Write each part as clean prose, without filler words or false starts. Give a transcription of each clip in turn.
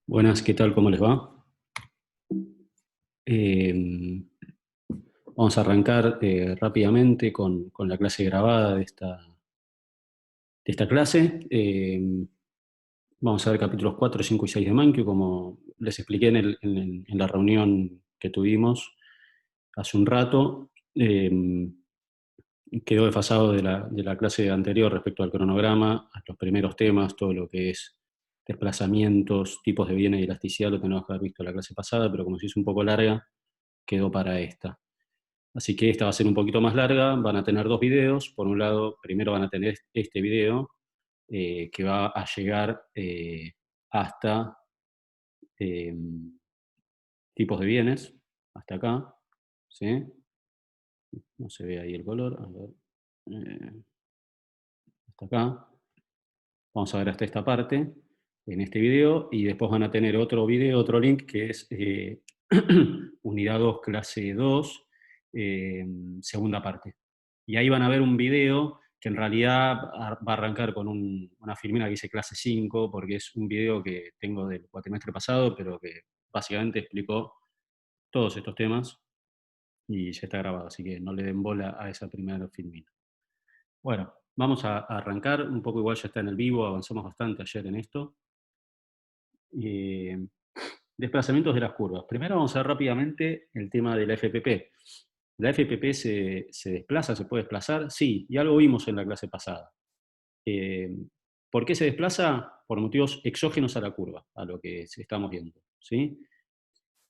Buenas, ¿qué tal? ¿Cómo les va? Eh, Vamos a arrancar rápidamente con la clase grabada de esta clase. Vamos a ver capítulos 4, 5 y 6 de Mankio, como les expliqué en la reunión que tuvimos hace un rato. Quedó desfasado de la clase anterior respecto al cronograma, a los primeros temas, todo lo que es desplazamientos, tipos de bienes y elasticidad, lo tenemos que haber visto en la clase pasada, pero como se hizo un poco larga, quedó para esta. Así que esta va a ser un poquito más larga, van a tener dos videos. Por un lado, primero van a tener este video, que va a llegar hasta eh, tipos de bienes, hasta acá, ¿sí? No se ve ahí el color, a ver, hasta acá. Vamos a ver hasta esta parte en este video y después van a tener otro video, otro link que es unidad 2, clase 2, segunda parte. Y ahí van a ver un video que en realidad va a arrancar con una filmina que dice clase 5, porque es un video que tengo del cuatrimestre pasado, pero que básicamente explicó todos estos temas y ya está grabado, así que no le den bola a esa primera filmina. Bueno, vamos a arrancar, un poco igual ya está en el vivo, avanzamos bastante ayer en esto. Eh, Desplazamientos de las curvas. Primero vamos a ver rápidamente el tema de la FPP. ¿La FPP se desplaza, se puede desplazar? Sí, ya lo vimos en la clase pasada. Eh, ¿Por qué se desplaza? Por motivos exógenos a la curva, a lo que estamos viendo, ¿sí?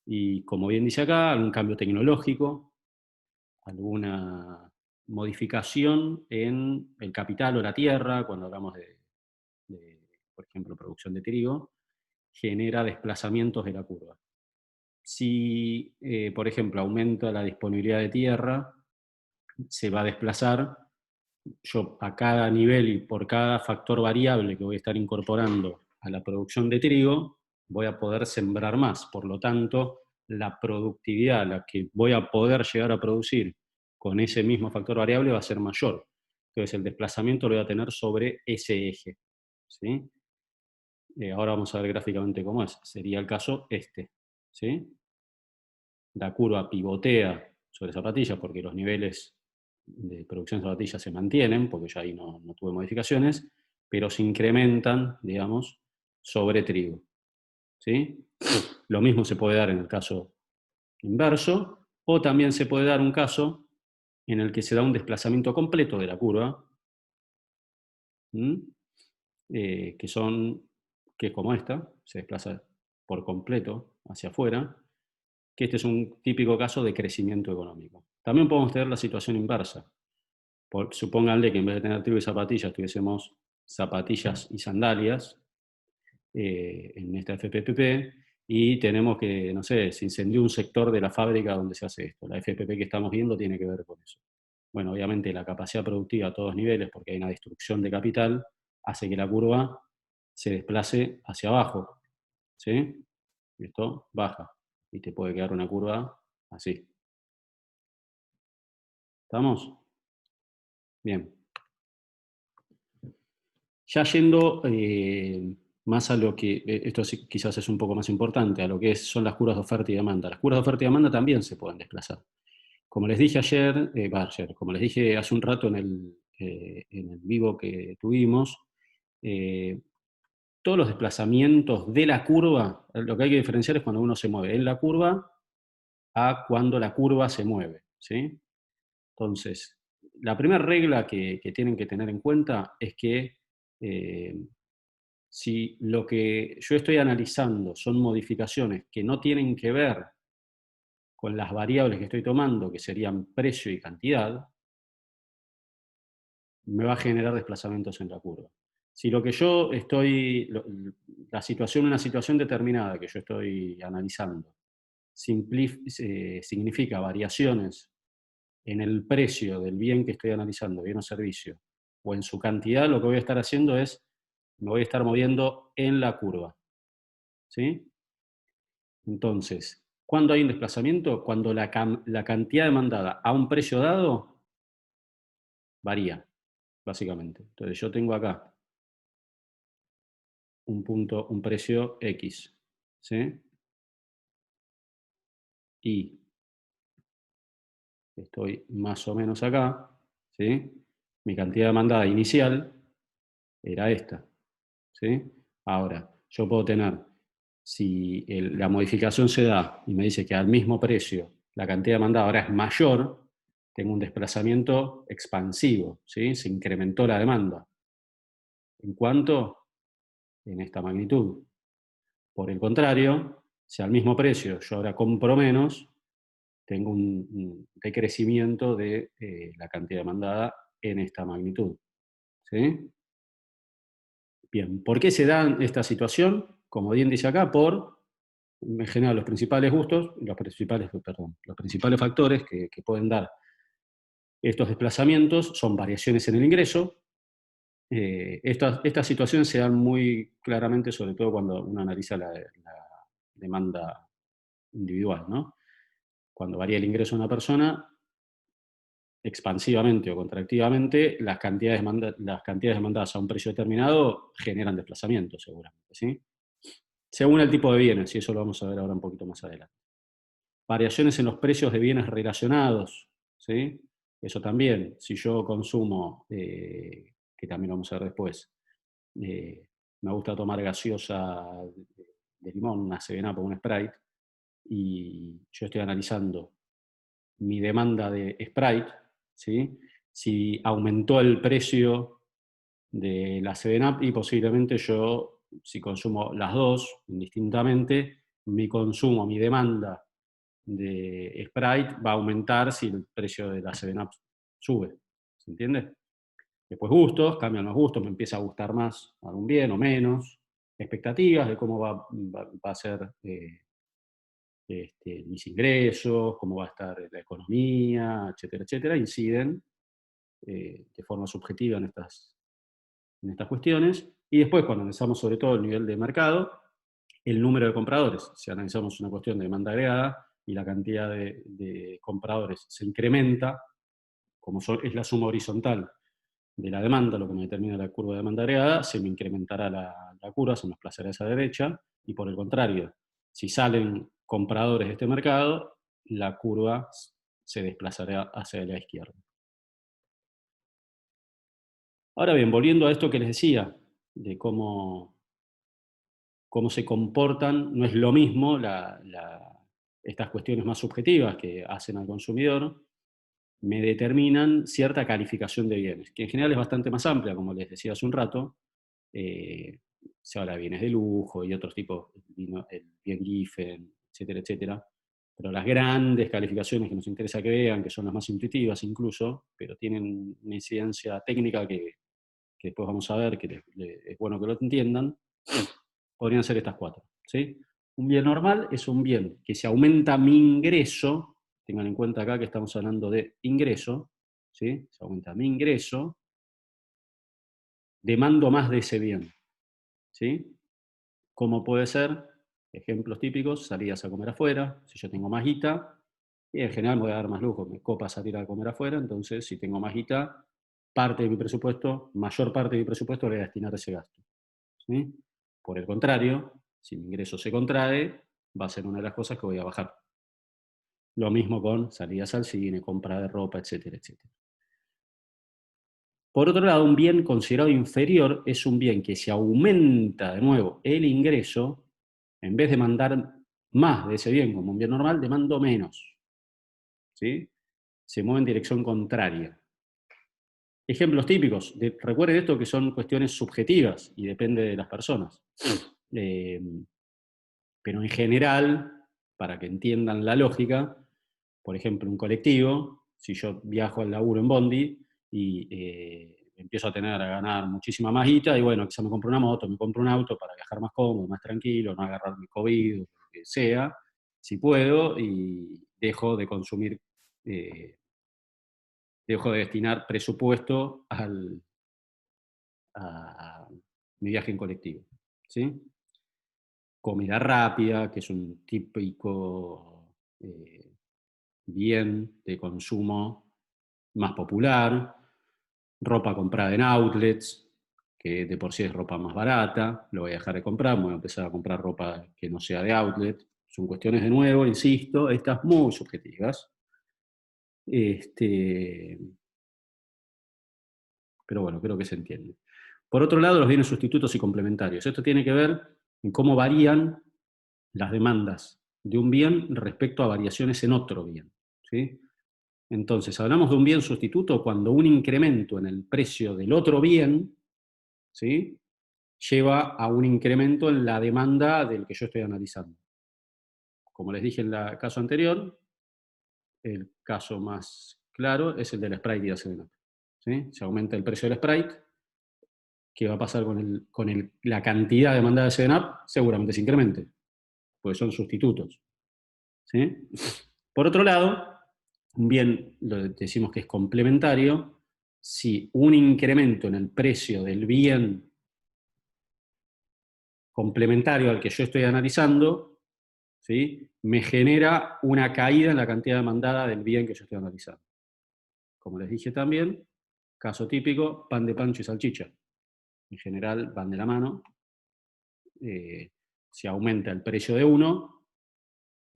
Y como bien dice acá, algún cambio tecnológico, alguna modificación en el capital o la tierra, cuando hablamos de, por ejemplo, producción de trigo, genera desplazamientos de la curva. Si, por ejemplo, aumenta la disponibilidad de tierra, se va a desplazar. Yo a cada nivel y por cada factor variable que voy a estar incorporando a la producción de trigo, voy a poder sembrar más. Por lo tanto, la productividad, la que voy a poder llegar a producir con ese mismo factor variable va a ser mayor. Entonces el desplazamiento lo voy a tener sobre ese eje, ¿sí? Ahora vamos a ver gráficamente cómo es. Sería el caso este, ¿sí? La curva pivotea sobre zapatillas porque los niveles de producción de zapatillas se mantienen, porque ya ahí no tuve modificaciones, pero se incrementan, digamos, sobre trigo, ¿sí? Lo mismo se puede dar en el caso inverso, o también se puede dar un caso en el que se da un desplazamiento completo de la curva, que que es como esta, se desplaza por completo hacia afuera, que este es un típico caso de crecimiento económico. También podemos tener la situación inversa. Supónganle que en vez de tener trigo y zapatillas, tuviésemos zapatillas y sandalias en esta FPPP, y tenemos que, no sé, se incendió un sector de la fábrica donde se hace esto. La FPP que estamos viendo tiene que ver con eso. Bueno, obviamente la capacidad productiva a todos niveles, porque hay una destrucción de capital, hace que la curva se desplace hacia abajo, ¿sí? Esto baja y te puede quedar una curva así. ¿Estamos? Bien. Ya yendo más a lo que, esto sí, quizás es un poco más importante, a lo que son las curvas de oferta y demanda. Las curvas de oferta y demanda también se pueden desplazar. Como les dije ayer, como les dije hace un rato en el vivo que tuvimos, eh, todos los desplazamientos de la curva, lo que hay que diferenciar es cuando uno se mueve en la curva a cuando la curva se mueve, ¿sí? Entonces, la primera regla que tienen que tener en cuenta es que eh, si lo que yo estoy analizando son modificaciones que no tienen que ver con las variables que estoy tomando, que serían precio y cantidad, me va a generar desplazamientos en la curva. Si lo que yo estoy, una situación determinada que yo estoy analizando, significa variaciones en el precio del bien que estoy analizando, bien o servicio, o en su cantidad, lo que voy a estar haciendo es, me voy a estar moviendo en la curva, ¿sí? Entonces, ¿cuándo hay un desplazamiento? Cuando la cantidad demandada a un precio dado varía, básicamente. Entonces, yo tengo acá un punto, un precio X. ¿sí? Y estoy más o menos acá, ¿sí? Mi cantidad demandada inicial era esta, ¿sí? Ahora, yo puedo tener, si la modificación se da y me dice que al mismo precio la cantidad demandada ahora es mayor, tengo un desplazamiento expansivo, ¿sí? Se incrementó la demanda. ¿En cuánto? En esta magnitud. Por el contrario, si al mismo precio yo ahora compro menos, tengo un decrecimiento de la cantidad demandada en esta magnitud, ¿sí? Bien, ¿por qué se da esta situación? Como bien dice acá, en general, los principales gustos, los principales factores que pueden dar estos desplazamientos son variaciones en el ingreso. Estas situaciones se dan muy claramente, sobre todo cuando uno analiza la demanda individual, ¿no? Cuando varía el ingreso de una persona, expansivamente o contractivamente, las cantidades demandadas a un precio determinado generan desplazamiento, seguramente, ¿sí? Según el tipo de bienes, y eso lo vamos a ver ahora un poquito más adelante. Variaciones en los precios de bienes relacionados, ¿sí? Eso también, si yo consumo, que también lo vamos a ver después, eh, me gusta tomar gaseosa de limón, una 7-Up o un Sprite, y yo estoy analizando mi demanda de Sprite, ¿sí? Si aumentó el precio de la 7-Up y posiblemente yo, si consumo las dos indistintamente, mi consumo, mi demanda de Sprite va a aumentar si el precio de la 7-Up sube. ¿Se entiende? Después gustos, cambian los gustos, me empieza a gustar más algún bien o menos. Expectativas de cómo va a ser mis ingresos, cómo va a estar la economía, etcétera, etcétera, inciden de forma subjetiva en estas cuestiones. Y después, cuando analizamos sobre todo el nivel de mercado, el número de compradores. Si analizamos una cuestión de demanda agregada y la cantidad de compradores se incrementa, como es la suma horizontal de la demanda, lo que me determina la curva de demanda agregada, se me incrementará la curva, se me desplazará a esa derecha, y por el contrario, si salen compradores de este mercado, la curva se desplazará hacia la izquierda. Ahora bien, volviendo a esto que les decía, de cómo se comportan, no es lo mismo estas cuestiones más subjetivas que hacen al consumidor, me determinan cierta calificación de bienes, que en general es bastante más amplia, como les decía hace un rato. eh, Se habla de bienes de lujo y otros tipos, el bien Giffen, etcétera, etcétera. Pero las grandes calificaciones que nos interesa que vean, que son las más intuitivas incluso, pero tienen una incidencia técnica que después vamos a ver, que es bueno que lo entiendan, podrían ser estas cuatro, ¿sí? Un bien normal es un bien que si aumenta mi ingreso, tengan en cuenta acá que estamos hablando de ingreso, ¿sí? Si aumenta mi ingreso, demando más de ese bien, ¿sí? Como puede ser, ejemplos típicos, salidas a comer afuera, si yo tengo más guita, y en general me voy a dar más lujo, me copa salir a comer afuera, entonces si tengo más guita, parte de mi presupuesto, mayor parte de mi presupuesto lo voy a destinar a ese gasto, ¿sí? Por el contrario, si mi ingreso se contrae, va a ser una de las cosas que voy a bajar. Lo mismo con salidas al cine, compra de ropa, etcétera, etcétera. Por otro lado, un bien considerado inferior es un bien que si aumenta de nuevo el ingreso, en vez de mandar más de ese bien como un bien normal, demando menos, ¿sí? Se mueve en dirección contraria. Ejemplos típicos. Recuerden esto que son cuestiones subjetivas y depende de las personas. Eh, pero en general, para que entiendan la lógica, por ejemplo, un colectivo, si yo viajo al laburo en Bondi y empiezo a ganar muchísima más guita, y bueno, quizá me compro una moto, me compro un auto para viajar más cómodo, más tranquilo, no agarrar mi COVID, o lo que sea, si puedo, y eh, dejo de destinar presupuesto a mi viaje en colectivo, ¿sí? Comida rápida, que es un típico bien de consumo más popular, ropa comprada en outlets, que de por sí es ropa más barata, lo voy a dejar de comprar, voy a empezar a comprar ropa que no sea de outlet. Son cuestiones, de nuevo, insisto, estas muy subjetivas. Pero bueno, creo que se entiende. Por otro lado, los bienes sustitutos y complementarios. Esto tiene que ver en cómo varían las demandas de un bien respecto a variaciones en otro bien. ¿Sí? Entonces, hablamos de un bien sustituto cuando un incremento en el precio del otro bien, ¿sí?, lleva a un incremento en la demanda del que yo estoy analizando. Como les dije en el caso anterior, el caso más claro es el del Sprite y la 7-Up. ¿Sí? Se aumenta el precio del Sprite, ¿qué va a pasar con la cantidad demandada de 7-Up? Seguramente se incremente, porque son sustitutos. ¿Sí? Por otro lado, un bien, lo decimos que es complementario, si un incremento en el precio del bien complementario al que yo estoy analizando, ¿sí?, me genera una caída en la cantidad demandada del bien que yo estoy analizando. Como les dije también, caso típico, pan de pancho y salchicha. En general van de la mano. Si aumenta el precio de uno,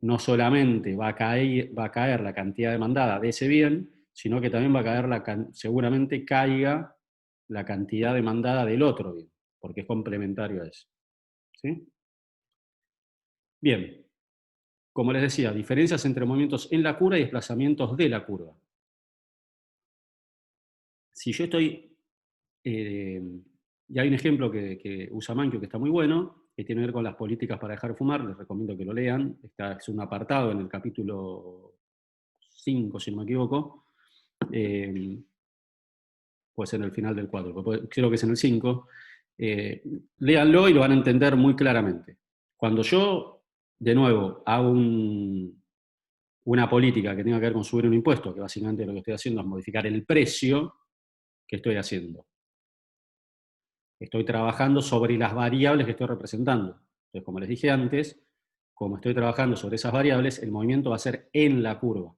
no solamente va a caer la cantidad demandada de ese bien, sino que también va a caer seguramente caiga la cantidad demandada del otro bien, porque es complementario a eso. ¿Sí? Bien, como les decía, diferencias entre movimientos en la curva y desplazamientos de la curva. Si yo estoy, y hay un ejemplo que usa Mankiw que está muy bueno, que tiene que ver con las políticas para dejar de fumar, les recomiendo que lo lean, es un apartado en el capítulo 5, si no me equivoco, pues en el final del cuadro, creo que es en el 5, léanlo y lo van a entender muy claramente. Cuando yo, de nuevo, hago una política que tenga que ver con subir un impuesto, que básicamente lo que estoy haciendo es modificar el precio que estoy haciendo. Estoy trabajando sobre las variables que estoy representando. Entonces, como les dije antes, como estoy trabajando sobre esas variables, el movimiento va a ser en la curva.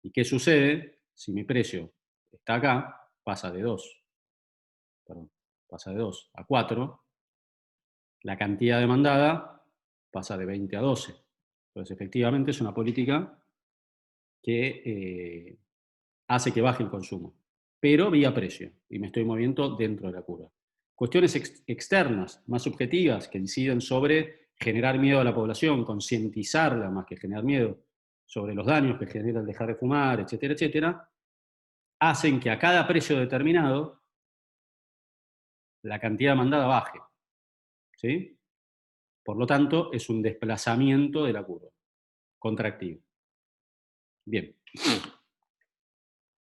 ¿Y qué sucede? Si mi precio está acá, pasa de 2 a 4, la cantidad demandada pasa de 20 a 12. Entonces, efectivamente, es una política que hace que baje el consumo, pero vía precio, y me estoy moviendo dentro de la curva. Cuestiones externas, más subjetivas, que inciden sobre generar miedo a la población, concientizarla más que generar miedo sobre los daños que genera el dejar de fumar, etcétera, etcétera, hacen que a cada precio determinado la cantidad demandada baje. ¿Sí? Por lo tanto, es un desplazamiento de la curva, contractivo. Bien.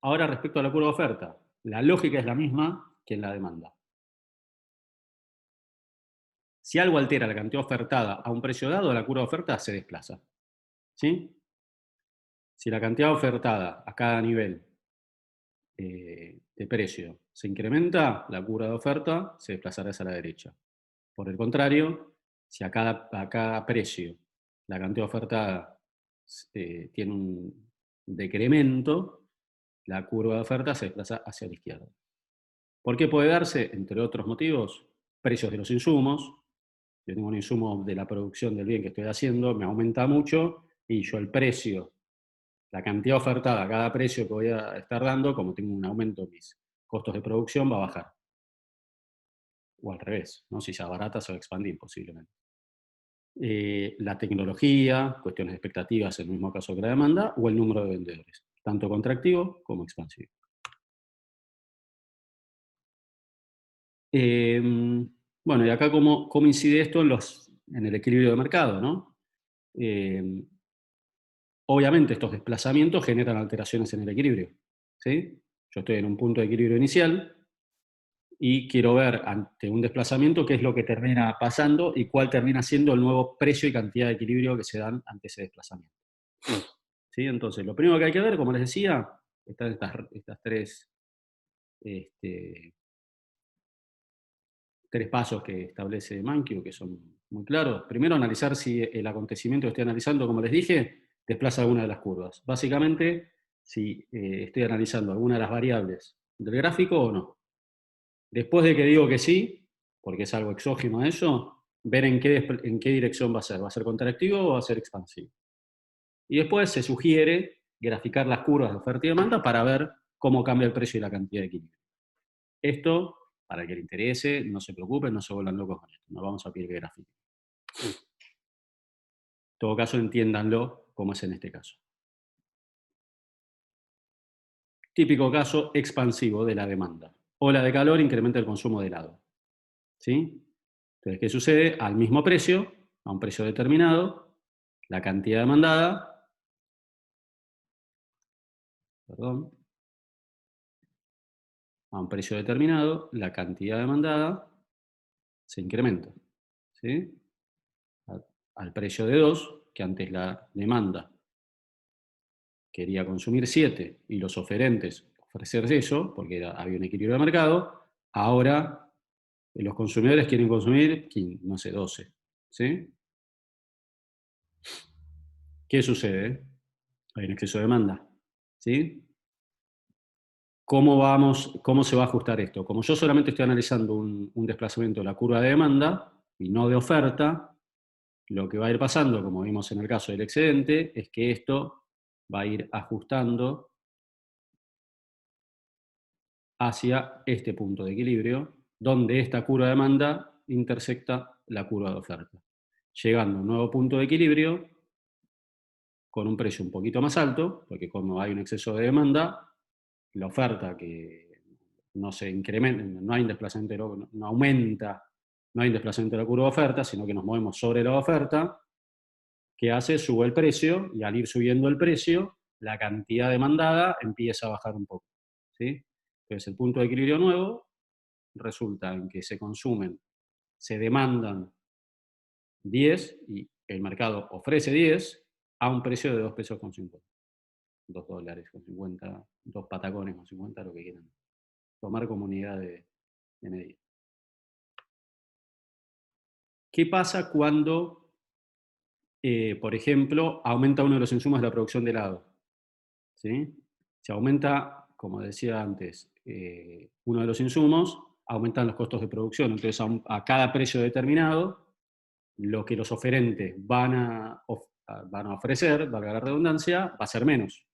Ahora, respecto a la curva de oferta, la lógica es la misma que en la demanda. Si algo altera la cantidad ofertada a un precio dado, la curva de oferta se desplaza. ¿Sí? Si la cantidad ofertada a cada nivel de precio se incrementa, la curva de oferta se desplazará hacia la derecha. Por el contrario, si a cada precio la cantidad ofertada tiene un decremento, la curva de oferta se desplaza hacia la izquierda. ¿Por qué puede darse? Entre otros motivos, precios de los insumos. Yo tengo un insumo de la producción del bien que estoy haciendo, me aumenta mucho, y yo el precio, la cantidad ofertada a cada precio que voy a estar dando, como tengo un aumento de mis costos de producción, va a bajar. O al revés, ¿no? Si se abarata, se va a expandir posiblemente. La tecnología, cuestiones de expectativas, en el mismo caso que la demanda, o el número de vendedores, tanto contractivo como expansivo. Bueno, y acá cómo incide esto en el equilibrio de mercado, ¿no? Obviamente estos desplazamientos generan alteraciones en el equilibrio, ¿sí? Yo estoy en un punto de equilibrio inicial y quiero ver ante un desplazamiento qué es lo que termina pasando y cuál termina siendo el nuevo precio y cantidad de equilibrio que se dan ante ese desplazamiento. ¿Sí? Entonces, lo primero que hay que ver, como les decía, están estas este, tres pasos que establece Mankiw, que son muy claros. Primero, analizar si el acontecimiento que estoy analizando, como les dije, desplaza alguna de las curvas. Básicamente, si estoy analizando alguna de las variables del gráfico o no. Después de que digo que sí, porque es algo exógeno a eso, ver en qué dirección va a ser. ¿Va a ser contractivo o va a ser expansivo? Y después se sugiere graficar las curvas de oferta y demanda para ver cómo cambia el precio y la cantidad de equilibrio. Esto, para el que le interese, no se preocupen, no se vuelvan locos con esto. No vamos a pedir que grafiquen. En todo caso, entiéndanlo como es en este caso. Típico caso expansivo de la demanda. Ola de calor incrementa el consumo de helado. ¿Sí? Entonces, ¿qué sucede? Al mismo precio, a un precio determinado, la cantidad demandada, perdón, a un precio determinado, la cantidad demandada se incrementa. ¿Sí? Al precio de 2, que antes la demanda quería consumir 7 y los oferentes ofrecer eso, porque había un equilibrio de mercado, ahora los consumidores quieren consumir 15, no sé, 12. ¿Sí? ¿Qué sucede? Hay un exceso de demanda. ¿Sí? ¿Cómo se va a ajustar esto? Como yo solamente estoy analizando un desplazamiento de la curva de demanda y no de oferta, lo que va a ir pasando, como vimos en el caso del excedente, es que esto va a ir ajustando hacia este punto de equilibrio, donde esta curva de demanda intersecta la curva de oferta, llegando a un nuevo punto de equilibrio con un precio un poquito más alto, porque como hay un exceso de demanda, la oferta que no se incrementa, no hay un desplazamiento, no aumenta, no hay un desplazamiento de la curva de oferta, sino que nos movemos sobre la oferta, que hace, sube el precio, y al ir subiendo el precio, la cantidad demandada empieza a bajar un poco. ¿Sí? Entonces el punto de equilibrio nuevo resulta en que se consumen, se demandan 10 y el mercado ofrece 10 a un precio de 2 pesos con 50. 2 dólares con 50, 2 patacones con 50, lo que quieran. Tomar como unidad de medida. ¿Qué pasa cuando, por ejemplo, aumenta uno de los insumos de la producción de helado? ¿Sí? Se aumenta, como decía antes, uno de los insumos, aumentan los costos de producción. Entonces, a cada precio determinado, lo que los oferentes van a ofrecer, valga la redundancia, va a ser menos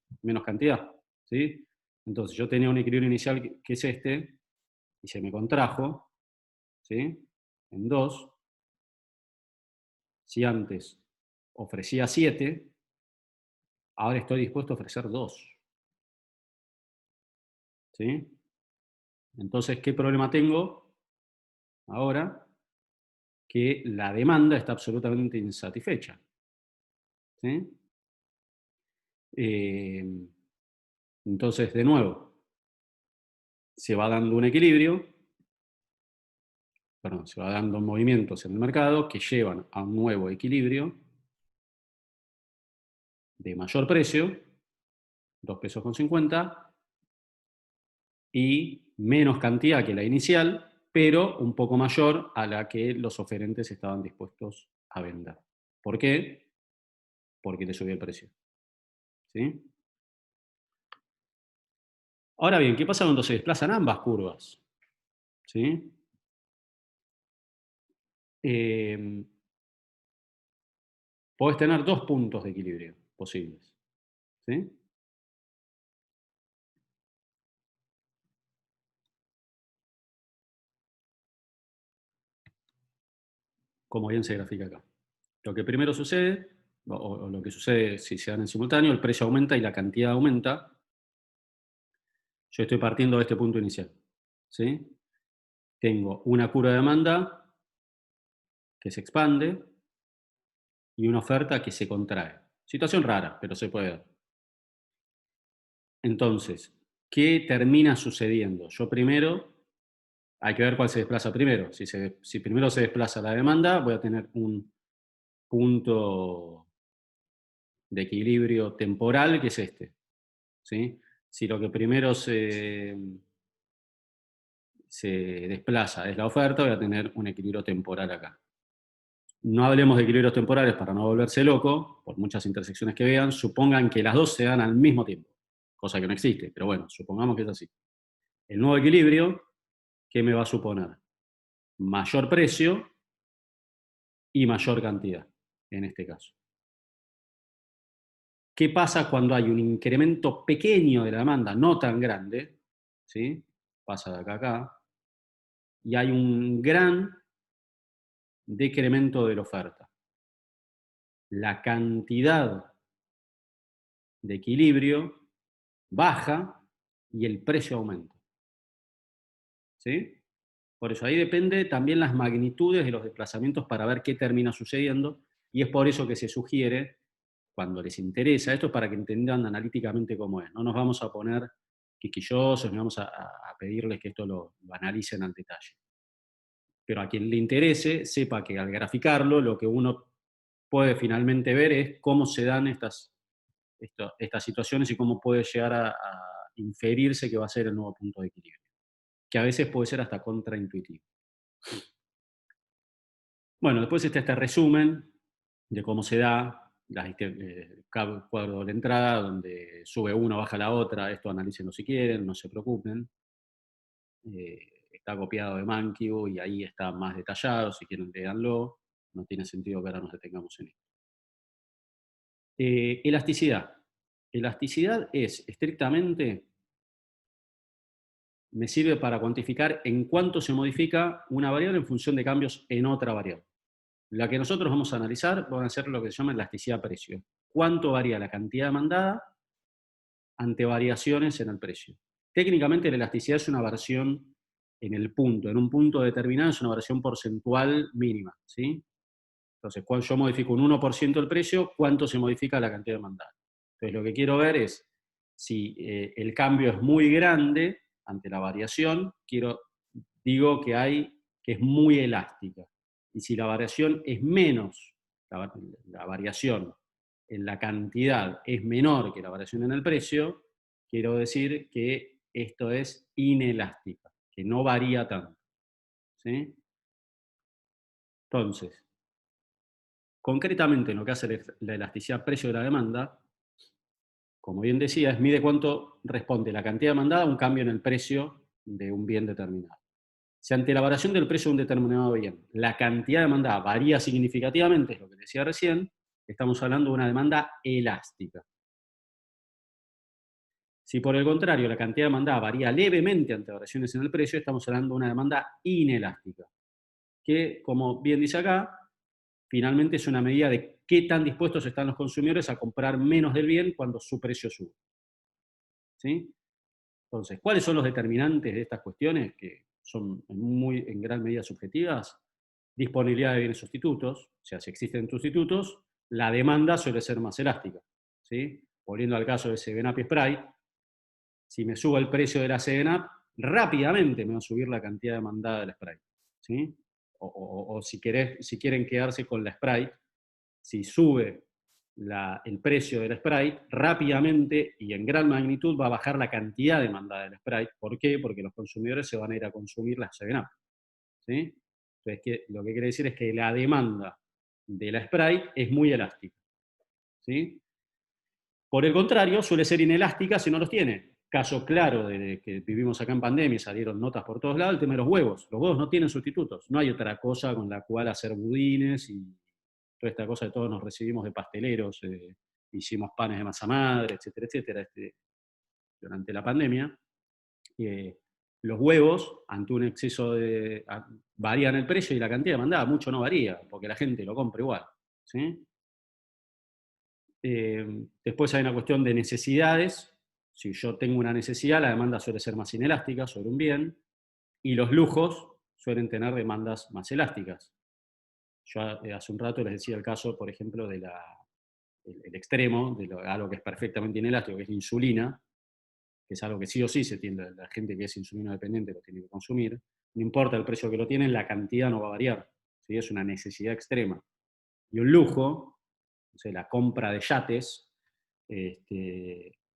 cantidad. ¿Sí? Entonces, yo tenía un equilibrio inicial que es este, y se me contrajo, ¿sí? En 2. Si antes ofrecía 7, ahora estoy dispuesto a ofrecer 2. ¿Sí? Entonces, ¿qué problema tengo ahora? Que la demanda está absolutamente insatisfecha. ¿Sí? Eh, entonces, de nuevo, se va dando un equilibrio, perdón, se va dando movimientos en el mercado que llevan a un nuevo equilibrio de mayor precio, 2 pesos con 50, y menos cantidad que la inicial, pero un poco mayor a la que los oferentes estaban dispuestos a vender. ¿Por qué? Porque le subió el precio. ¿Sí? Ahora bien, ¿qué pasa cuando se desplazan ambas curvas? ¿Sí? Eh, Podés tener 2 puntos de equilibrio posibles. ¿Sí? Como bien se grafica acá. Lo que primero sucede, o lo que sucede si se dan en simultáneo, el precio aumenta y la cantidad aumenta. Yo estoy partiendo de este punto inicial. ¿Sí? Tengo una curva de demanda que se expande y una oferta que se contrae. Situación rara, pero se puede dar. Entonces, ¿qué termina sucediendo? Yo primero, hay que ver cuál se desplaza primero. Si primero se desplaza la demanda, voy a tener un punto de equilibrio temporal que es este. ¿Sí? Si lo que primero se desplaza es la oferta, voy a tener un equilibrio temporal acá. No hablemos de equilibrios temporales para no volverse loco, por muchas intersecciones que vean, supongan que las dos se dan al mismo tiempo, cosa que no existe, pero bueno, supongamos que es así. El nuevo equilibrio ¿qué me va a suponer? Mayor precio y mayor cantidad, en este caso. ¿Qué pasa cuando hay un incremento pequeño de la demanda, no tan grande, ¿sí? Pasa de acá a acá, y hay un gran decremento de la oferta. La cantidad de equilibrio baja y el precio aumenta, ¿sí? Por eso ahí depende también las magnitudes de los desplazamientos para ver qué termina sucediendo, y es por eso que se sugiere, cuando les interesa, esto es para que entendan analíticamente cómo es, no nos vamos a poner quisquillosos, ni vamos a pedirles que esto lo analicen al detalle. Pero a quien le interese, sepa que al graficarlo, lo que uno puede finalmente ver es cómo se dan estas situaciones y cómo puede llegar a inferirse que va a ser el nuevo punto de equilibrio, que a veces puede ser hasta contraintuitivo. Bueno, después está este resumen de cómo se da cada cuadro de la entrada, donde sube una, baja la otra. Esto analícenlo si quieren, no se preocupen. Está copiado de Mankio y ahí está más detallado. Si quieren, léanlo. No tiene sentido que ahora nos detengamos en esto. Elasticidad. Elasticidad es estrictamente, me sirve para cuantificar en cuánto se modifica una variable en función de cambios en otra variable. La que nosotros vamos a analizar va a ser lo que se llama elasticidad precio. ¿Cuánto varía la cantidad demandada ante variaciones en el precio? Técnicamente la elasticidad es una variación en el punto, en un punto determinado es una variación porcentual mínima, ¿sí? Entonces, cuando yo modifico un 1% el precio, ¿cuánto se modifica la cantidad demandada? Entonces, lo que quiero ver es si el cambio es muy grande ante la variación, digo que es muy elástica. Y si la variación es menos, la variación en la cantidad es menor que la variación en el precio, quiero decir que esto es inelástica, que no varía tanto, ¿sí? Entonces, concretamente, en lo que hace la elasticidad precio de la demanda, como bien decía, mide cuánto responde la cantidad demandada a un cambio en el precio de un bien determinado. Si ante la variación del precio de un determinado bien la cantidad demandada varía significativamente, es lo que decía recién, estamos hablando de una demanda elástica. Si por el contrario la cantidad demandada varía levemente ante variaciones en el precio, estamos hablando de una demanda inelástica, que, como bien dice acá, finalmente es una medida de qué tan dispuestos están los consumidores a comprar menos del bien cuando su precio sube, ¿sí? Entonces, ¿cuáles son los determinantes de estas cuestiones que son en gran medida subjetivas? Disponibilidad de bienes sustitutos, o sea, si existen sustitutos, la demanda suele ser más elástica, ¿sí? Volviendo al caso de 7-Up y Sprite, si me subo el precio de la 7-Up, rápidamente me va a subir la cantidad demandada del Sprite, ¿sí? O si quieren quedarse con la Sprite, si sube el precio del Sprite, rápidamente y en gran magnitud va a bajar la cantidad demandada del Sprite. ¿Por qué? Porque los consumidores se van a ir a consumir las 7-Up, ¿sí? Entonces, lo que quiere decir es que la demanda de la Sprite es muy elástica, ¿sí? Por el contrario, suele ser inelástica si no los tiene. Caso claro de que vivimos acá en pandemia, salieron notas por todos lados, el tema de los huevos. Los huevos no tienen sustitutos. No hay otra cosa con la cual hacer budines y toda esta cosa de todos nos recibimos de pasteleros, hicimos panes de masa madre, etcétera, etcétera, durante la pandemia. Los huevos, ante un exceso varían el precio y la cantidad demandada, mucho no varía, porque la gente lo compra igual, ¿sí? Después hay una cuestión de necesidades. Si yo tengo una necesidad, la demanda suele ser más inelástica sobre un bien, y los lujos suelen tener demandas más elásticas. Yo hace un rato les decía el caso, por ejemplo, el extremo, algo que es perfectamente inelástico, que es la insulina, que es algo que sí o sí se tiene, la gente que es insulino dependiente lo tiene que consumir. No importa el precio que lo tienen, la cantidad no va a variar, ¿sí? Es una necesidad extrema. Y un lujo, o sea, la compra de yates,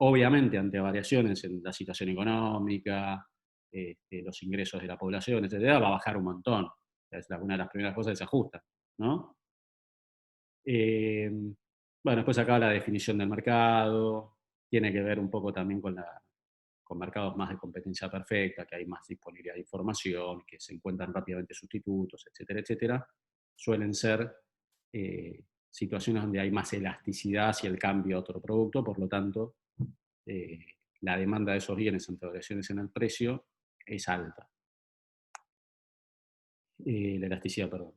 obviamente ante variaciones en la situación económica, los ingresos de la población, etcétera, va a bajar un montón. Es una de las primeras cosas que se ajusta, ¿no? Eh, bueno, después acá la definición del mercado, tiene que ver un poco también con con mercados más de competencia perfecta, que hay más disponibilidad de información, que se encuentran rápidamente sustitutos, etcétera, etcétera, suelen ser situaciones donde hay más elasticidad hacia el cambio a otro producto, por lo tanto, la demanda de esos bienes ante variaciones en el precio es alta. La elasticidad, perdón.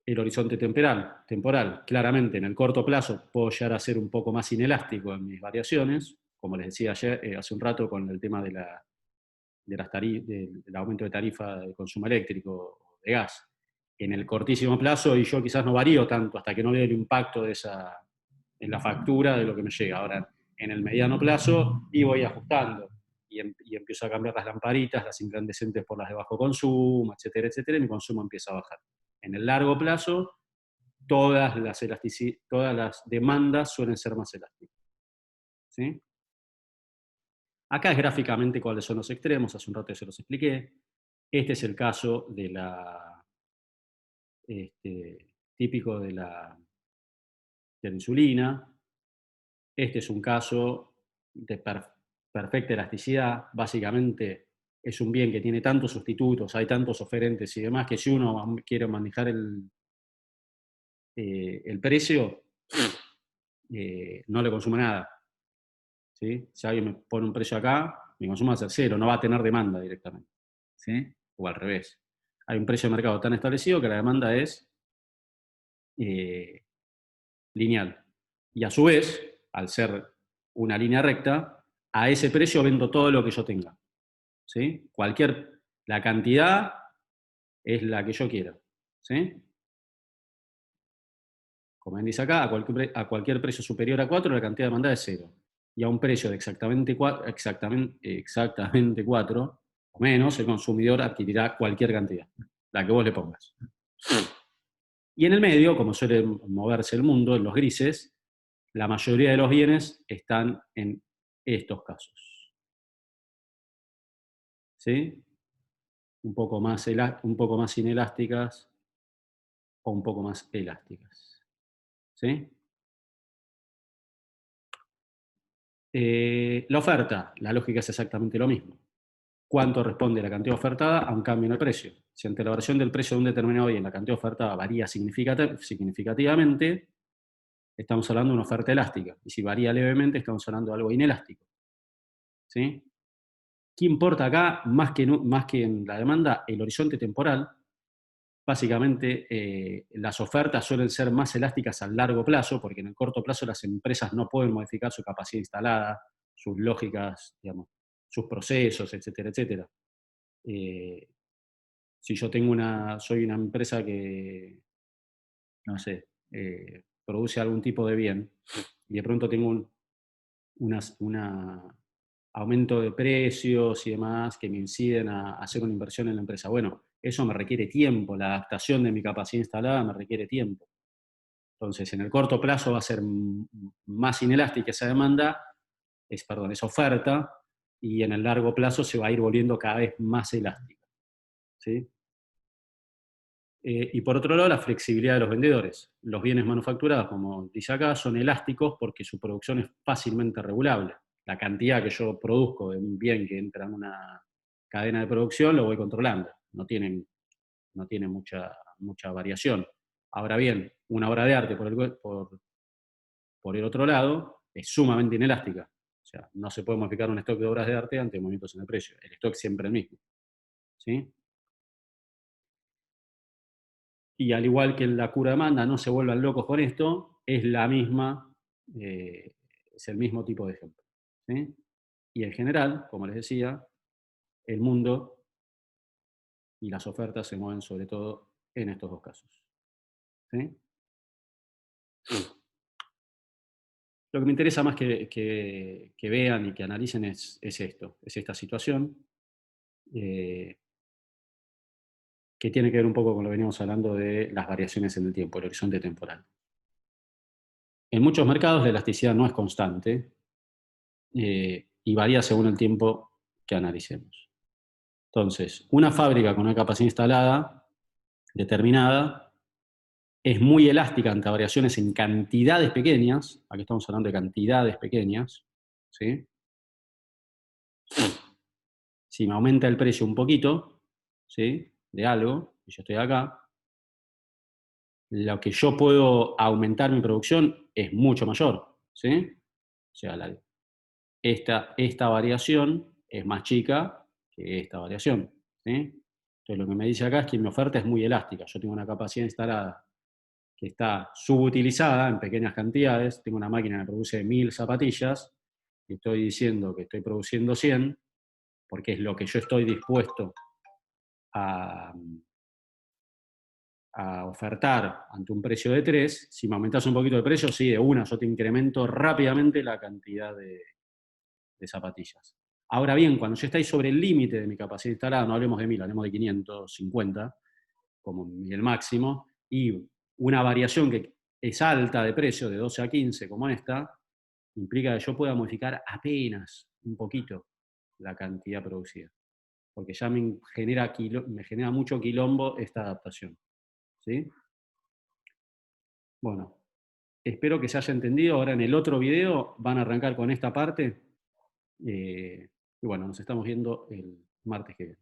El horizonte temporal, claramente en el corto plazo puedo llegar a ser un poco más inelástico en mis variaciones, como les decía ayer, hace un rato con el tema del aumento de tarifa de consumo eléctrico o de gas. En el cortísimo plazo, y yo quizás no varío tanto hasta que no vea el impacto de en la factura de lo que me llega. Ahora, en el mediano plazo, y voy ajustando, y empiezo a cambiar las lamparitas, las incandescentes por las de bajo consumo, etcétera, etcétera, y mi consumo empieza a bajar. En el largo plazo, todas las demandas suelen ser más elásticas. ¿Sí? Acá es gráficamente cuáles son los extremos, hace un rato se los expliqué. Este es el caso de típico de la insulina. Este es un caso de perfecta elasticidad. Básicamente es un bien que tiene tantos sustitutos, hay tantos oferentes y demás, que si uno quiere manejar el precio, no le consume nada. ¿Sí? Si alguien me pone un precio acá, mi consumo va a ser cero, no va a tener demanda directamente. ¿Sí? O al revés. Hay un precio de mercado tan establecido que la demanda es lineal. Y a su vez, al ser una línea recta, a ese precio vendo todo lo que yo tenga. ¿Sí? La cantidad es la que yo quiera. ¿Sí? Como bien dice acá, a cualquier precio superior a 4, la cantidad demandada es 0. Y a un precio de exactamente 4 o menos, el consumidor adquirirá cualquier cantidad, la que vos le pongas. Y en el medio, como suele moverse el mundo, en los grises, la mayoría de los bienes están en estos casos. ¿Sí? Un poco más inelásticas o un poco más elásticas. ¿Sí? La oferta, la lógica es exactamente lo mismo. ¿Cuánto responde la cantidad ofertada a un cambio en el precio? Si ante la variación del precio de un determinado bien la cantidad ofertada varía significativamente, estamos hablando de una oferta elástica. Y si varía levemente, estamos hablando de algo inelástico. ¿Sí? ¿Qué importa acá, más que en la demanda? El horizonte temporal. Básicamente, las ofertas suelen ser más elásticas a largo plazo, porque en el corto plazo las empresas no pueden modificar su capacidad instalada, sus lógicas, digamos, sus procesos, etcétera, etcétera. Si yo soy una empresa que, no sé, produce algún tipo de bien, y de pronto tengo un aumento de precios y demás que me inciden a hacer una inversión en la empresa. Bueno, eso me requiere tiempo, la adaptación de mi capacidad instalada me requiere tiempo. Entonces, en el corto plazo va a ser más inelástica esa demanda, esa oferta, y en el largo plazo se va a ir volviendo cada vez más elástica. ¿Sí? Y por otro lado, la flexibilidad de los vendedores. Los bienes manufacturados, como dice acá, son elásticos porque su producción es fácilmente regulable. La cantidad que yo produzco de un bien que entra en una cadena de producción lo voy controlando. No tiene mucha variación. Ahora bien, una obra de arte, por el otro lado, es sumamente inelástica. O sea, no se puede modificar un stock de obras de arte ante movimientos en el precio. El stock es siempre el mismo. ¿Sí? Y al igual que en la cura-demanda, no se vuelvan locos con esto, es es el mismo tipo de ejemplo. ¿Sí? Y en general, como les decía, el mundo y las ofertas se mueven sobre todo en estos dos casos. ¿Sí? Lo que me interesa más que vean y que analicen es esto, es esta situación, eh, que tiene que ver un poco con lo que veníamos hablando de las variaciones en el tiempo, el horizonte temporal. En muchos mercados la elasticidad no es constante, y varía según el tiempo que analicemos. Entonces, una fábrica con una capacidad instalada determinada es muy elástica ante variaciones en cantidades pequeñas, aquí estamos hablando de cantidades pequeñas, ¿sí? Si me aumenta el precio un poquito, ¿sí? De algo, y yo estoy acá, lo que yo puedo aumentar mi producción es mucho mayor, ¿sí? O sea, esta variación es más chica que esta variación, ¿sí? Entonces lo que me dice acá es que mi oferta es muy elástica. Yo tengo una capacidad instalada que está subutilizada en pequeñas cantidades. Tengo una máquina que produce 1000 zapatillas y estoy diciendo que estoy produciendo 100 porque es lo que yo estoy dispuesto a, a ofertar ante un precio de 3. Si me aumentas un poquito el precio, sí, de una, yo te incremento rápidamente la cantidad de zapatillas. Ahora bien, cuando ya estáis sobre el límite de mi capacidad instalada, no hablemos de 1000, hablemos de 550, como el máximo, y una variación que es alta de precio, de 12 a 15, como esta, implica que yo pueda modificar apenas un poquito la cantidad producida, porque ya me genera mucho quilombo esta adaptación. ¿Sí? Bueno, espero que se haya entendido. Ahora en el otro video van a arrancar con esta parte. Y bueno, nos estamos viendo el martes que viene.